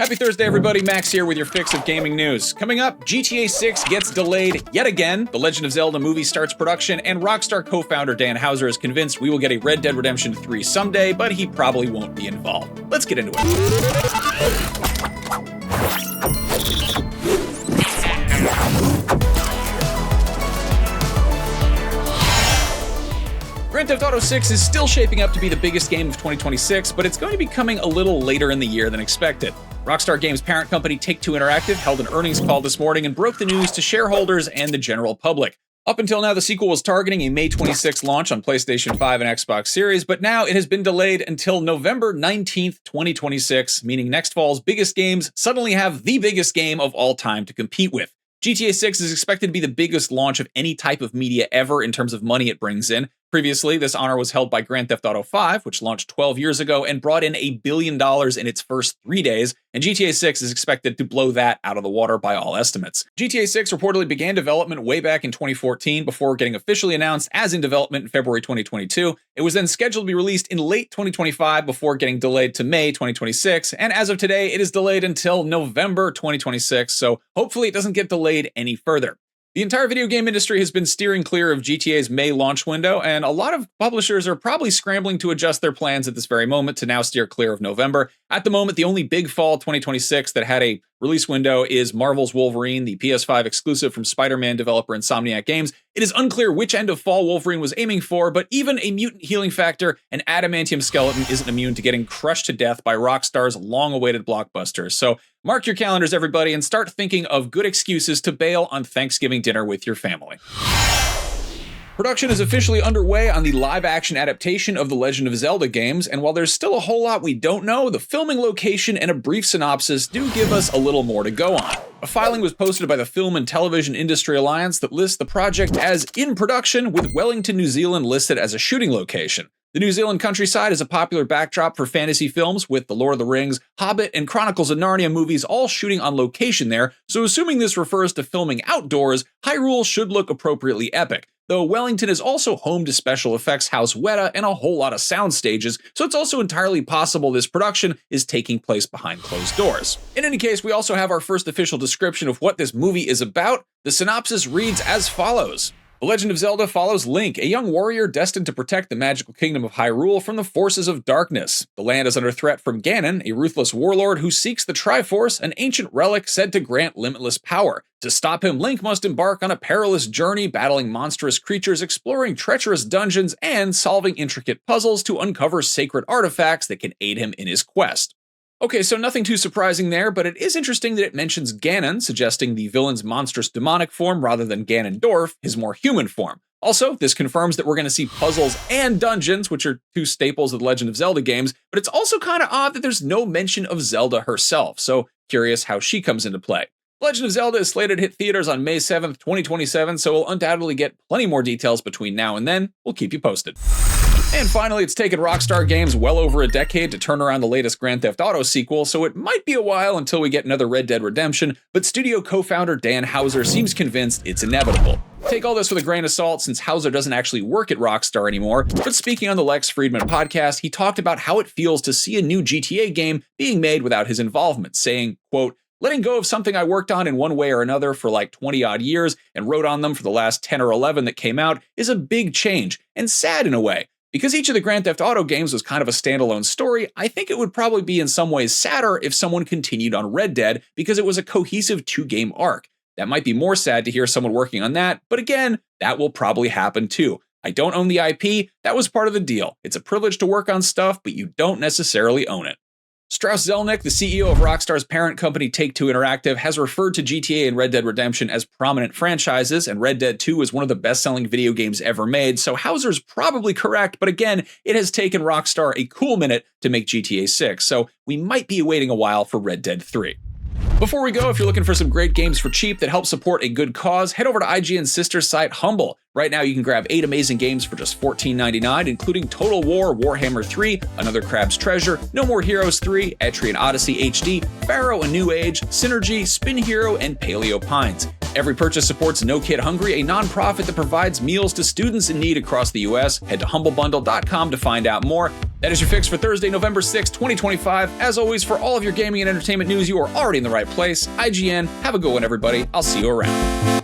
Happy Thursday, everybody. Max here with your fix of gaming news. Coming up, GTA 6 gets delayed yet again, The Legend of Zelda movie starts production, and Rockstar co-founder Dan Houser is convinced we will get a Red Dead Redemption 3 someday, but he probably won't be involved. Let's get into it. Grand Theft Auto 6 is still shaping up to be the biggest game of 2026, but it's going to be coming a little later in the year than expected. Rockstar Games' parent company Take-Two Interactive held an earnings call this morning and broke the news to shareholders and the general public. Up until now, the sequel was targeting a May 26 launch on PlayStation 5 and Xbox Series, but now it has been delayed until November 19th, 2026, meaning next fall's biggest games suddenly have the biggest game of all time to compete with. GTA 6 is expected to be the biggest launch of any type of media ever in terms of money it brings in. Previously, this honor was held by Grand Theft Auto 5, which launched 12 years ago and brought in $1 billion in its first 3 days, and GTA 6 is expected to blow that out of the water by all estimates. GTA 6 reportedly began development way back in 2014 before getting officially announced as in development in February 2022. It was then scheduled to be released in late 2025 before getting delayed to May 2026, and as of today, it is delayed until November 2026, so hopefully it doesn't get delayed any further. The entire video game industry has been steering clear of GTA's May launch window, and a lot of publishers are probably scrambling to adjust their plans at this very moment to now steer clear of November. At the moment, the only big fall 2026 that had a release window is Marvel's Wolverine, the PS5 exclusive from Spider-Man developer Insomniac Games. It is unclear which end of fall Wolverine was aiming for, but even a mutant healing factor and adamantium skeleton isn't immune to getting crushed to death by Rockstar's long-awaited blockbusters. So mark your calendars, everybody, and start thinking of good excuses to bail on Thanksgiving dinner with your family. Production is officially underway on the live-action adaptation of The Legend of Zelda games, and while there's still a whole lot we don't know, the filming location and a brief synopsis do give us a little more to go on. A filing was posted by the Film and Television Industry Alliance that lists the project as in production, with Wellington, New Zealand listed as a shooting location. The New Zealand countryside is a popular backdrop for fantasy films, with The Lord of the Rings, Hobbit, and Chronicles of Narnia movies all shooting on location there, so assuming this refers to filming outdoors, Hyrule should look appropriately epic. Though Wellington is also home to special effects house Weta and a whole lot of sound stages, so it's also entirely possible this production is taking place behind closed doors. In any case, we also have our first official description of what this movie is about. The synopsis reads as follows. The Legend of Zelda follows Link, a young warrior destined to protect the magical kingdom of Hyrule from the forces of darkness. The land is under threat from Ganon, a ruthless warlord who seeks the Triforce, an ancient relic said to grant limitless power. To stop him, Link must embark on a perilous journey, battling monstrous creatures, exploring treacherous dungeons, and solving intricate puzzles to uncover sacred artifacts that can aid him in his quest. Okay, so nothing too surprising there, but it is interesting that it mentions Ganon, suggesting the villain's monstrous demonic form rather than Ganondorf, his more human form. Also, this confirms that we're going to see puzzles and dungeons, which are two staples of the Legend of Zelda games, but it's also kind of odd that there's no mention of Zelda herself, so curious how she comes into play. Legend of Zelda is slated to hit theaters on May 7th, 2027, so we'll undoubtedly get plenty more details between now and then. We'll keep you posted. And finally, it's taken Rockstar Games well over a decade to turn around the latest Grand Theft Auto sequel, so it might be a while until we get another Red Dead Redemption, but studio co-founder Dan Houser seems convinced it's inevitable. Take all this with a grain of salt since Houser doesn't actually work at Rockstar anymore, but speaking on the Lex Friedman podcast, he talked about how it feels to see a new GTA game being made without his involvement, saying, quote, "Letting go of something I worked on in one way or another for like 20 odd years and wrote on them for the last 10 or 11 that came out is a big change, and sad in a way. Because each of the Grand Theft Auto games was kind of a standalone story, I think it would probably be in some ways sadder if someone continued on Red Dead because it was a cohesive 2-game arc. That might be more sad to hear someone working on that, but again, that will probably happen too. I don't own the IP, that was part of the deal. It's a privilege to work on stuff, but you don't necessarily own it." Strauss Zelnick, the CEO of Rockstar's parent company Take-Two Interactive, has referred to GTA and Red Dead Redemption as prominent franchises, and Red Dead 2 is one of the best-selling video games ever made, so Houser's probably correct, but again, it has taken Rockstar a cool minute to make GTA 6, so we might be waiting a while for Red Dead 3. Before we go, if you're looking for some great games for cheap that help support a good cause, head over to IGN's sister site, Humble. Right now, you can grab 8 amazing games for just $14.99, including Total War, Warhammer 3, Another Crab's Treasure, No More Heroes 3, Etrian Odyssey HD, Pharaoh: A New Age, Synergy, Spin Hero, and Paleo Pines. Every purchase supports No Kid Hungry, a nonprofit that provides meals to students in need across the U.S. Head to humblebundle.com to find out more. That is your fix for Thursday, November 6, 2025. As always, for all of your gaming and entertainment news, you are already in the right place. IGN, have a good one, everybody. I'll see you around.